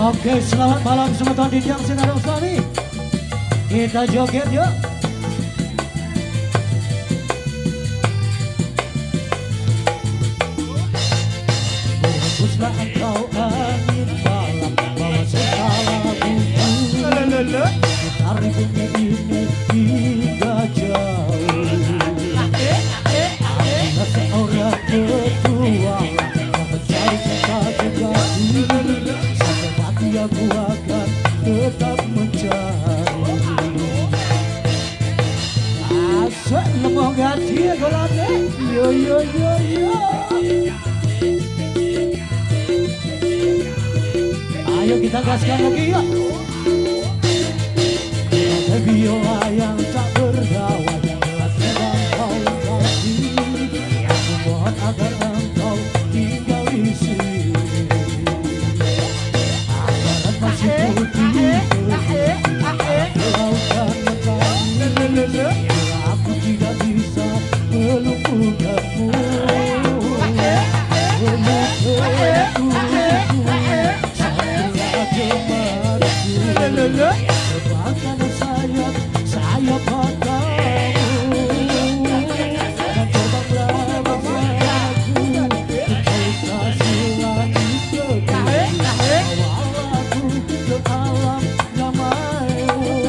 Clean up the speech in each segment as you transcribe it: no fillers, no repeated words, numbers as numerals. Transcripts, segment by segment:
Oke, selamat malam semua tuan Didiang Sinarung Suami. Kita joget yuk. Berhembuslah engkau angin malam, bawa segala bumbu. Tarik bumi ini hingga jauh. Ada seorang petualang yang mencari cinta sejati. Sampai mati aku akan tetap mencari. Asal lemah ganti golane. Yo yo yo yo. Ayo kita gaskan lagi yuk. Ada biola yang tak berdaulat, telah sedang kau kasih. Aku mohon agar engkau tinggal di sini. Agar masih putih lautan mentari. Aku tidak bisa melumpuhkanmu. Terbangkan sayap, sayap padamu. Dan terbanglah bersamaku. Engkau kasih langit kedua. Bawa aku ke alam damai-mu.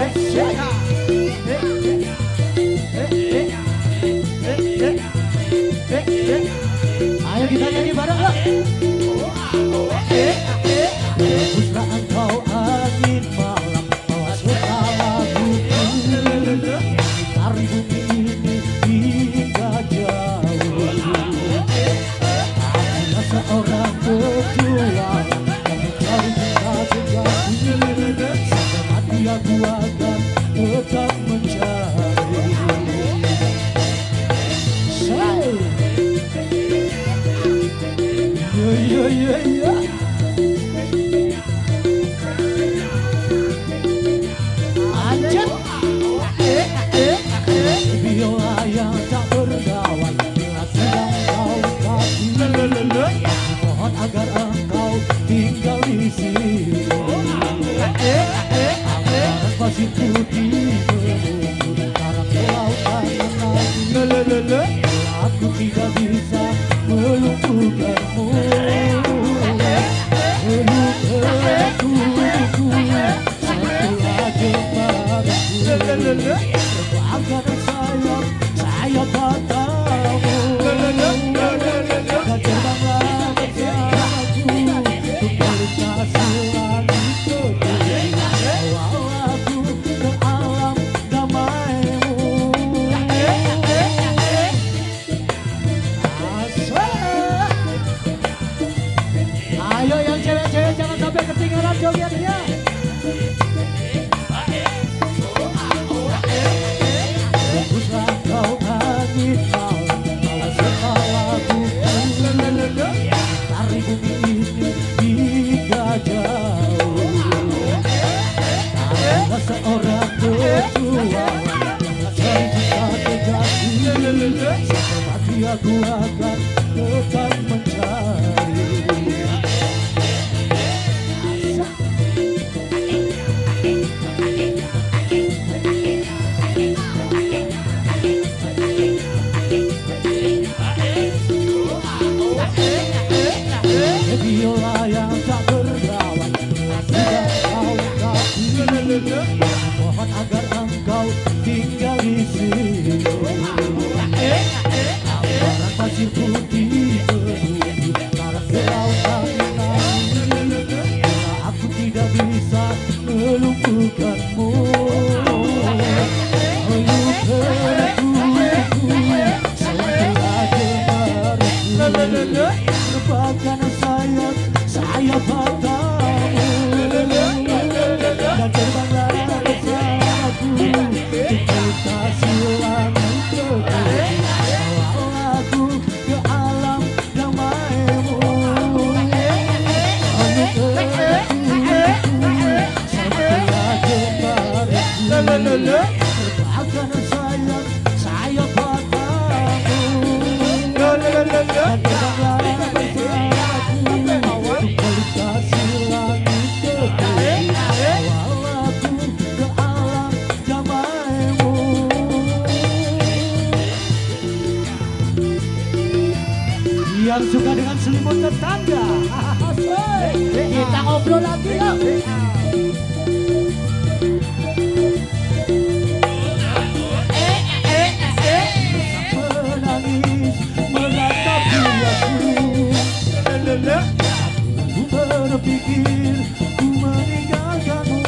Asyik. Ayo kita nyanyi bareng lah. Berhembuslah engkau angin malam, bawa segala bumbu. Tarik bumi ini hingga jauh. Akulah seorang petualang yang mencari cinta sejati. Sampai mati aku akan tetap mencari. Yo yo yo yo. Biola yang tak berdaulat, telah sedang kau kasih. Mohon agar engkau tinggal di sini. Agar pasir putih menunggu karang lautan menanti. Aku tidak bisa melumpuhkanmu. Peluk-pelukku setelah jemariku. Terbangkan sayap, sayap padamu. Dan terbanglah bersamaku. Untuk kasih langit kedua. Bawa aku ke alam damai-mu. Asal. Ayo yang cewek-cewek jangan sampai ketinggalan jogetnya. Berhembuslah kau angin malam, bawa segala bumbu. Tarik bumi ini hingga jauh. Ada seorang petualang yang mencari cinta sejati. Sampai mati aku akan tetap mencari. Biola yang tak berdaulat, telah sedang kau kasih. Mohon agar engkau tinggal di sini. Amparan pasir putih menunggu karang lautan menanti. Aku tidak bisa melumpuhkanmu. Terbangkan sayap, sayap padamu. Dan terbanglah bersamaku. Untuk kasih langit kedua. Bawa aku ke alam damai-mu. Setelah jemariku. Terbangkan sayap, sayap padamu. Dan terbanglah bersamaku. yang suka dengan selimut tetangga. Kita ngobrol lagi yuk. Menangis meratapi aku. Ku berpikir ku meninggalkanmu.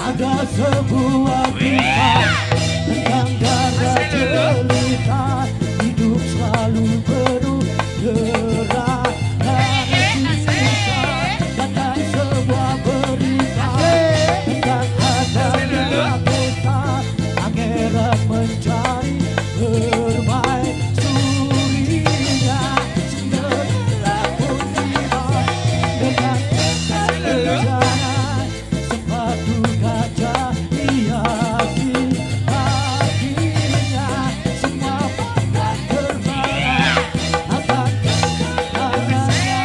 Ada sebuah kisah tentang darah jelita, hidup selalu penuh derah dan cinta. Datang sebuah berita tentang adanya pesta, pangeran mencari permaisurinya. Cinderella pun tiba dengan rencana, sepatu kaca hiasi kakinya, semua pada terbang akan tangannya.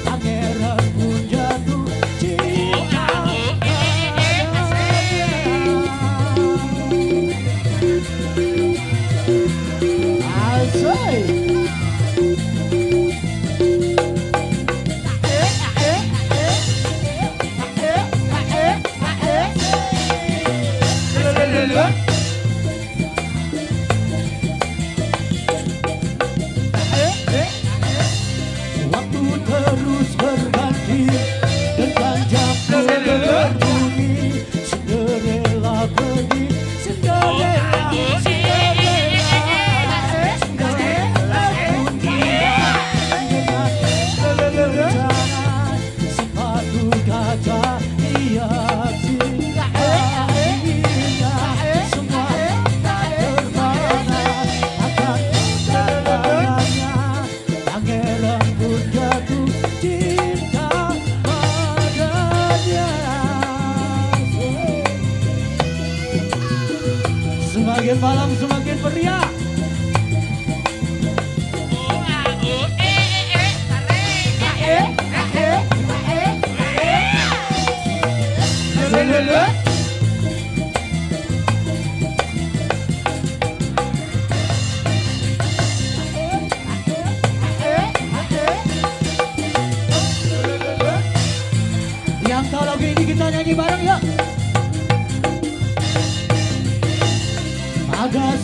Pangeran pun jatuh cinta padanya. Asik. Waktu terus berganti dengan jam berbunyi. Cinderella pergi, Cinderella, Cinderella, Cinderella pun tiba dengan rencana, sepatu kaca hiasi kakinya, semua tak terpana akan tangannya. Pangeran pun jatuh cinta padanya. Semakin malam semakin meriah.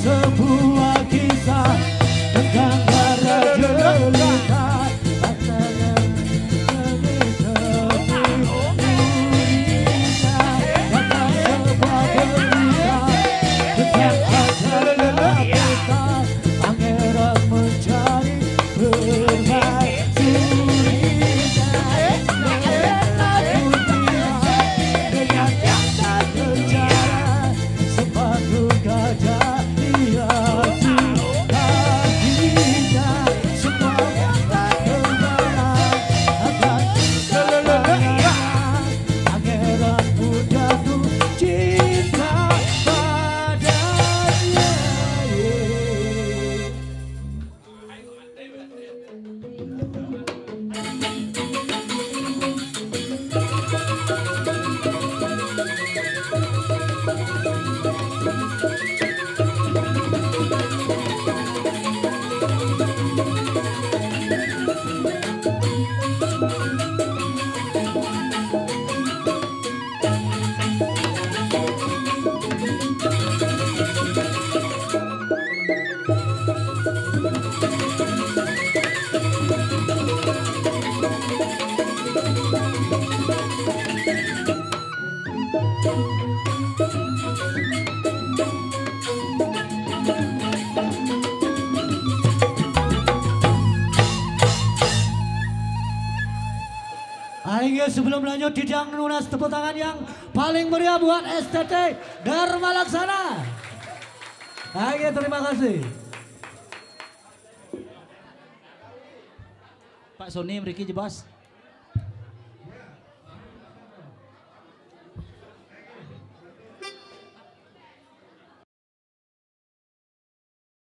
sebuah kisah tentang para jelita pasangan demi durinya datang sebuah berita tentang ajaran kita pangeran mencari permaisurinya dengan yang tak tercara sepatu gajah hias kakinya semua yang tak terbalas akan pangeran pun jatuh cinta padanya. Ayo sebelum lanjut Didang lunas tepuk tangan yang paling meriah buat STT Dharma Laksana. Ayo terima kasih. Pak Sony mriki jebas.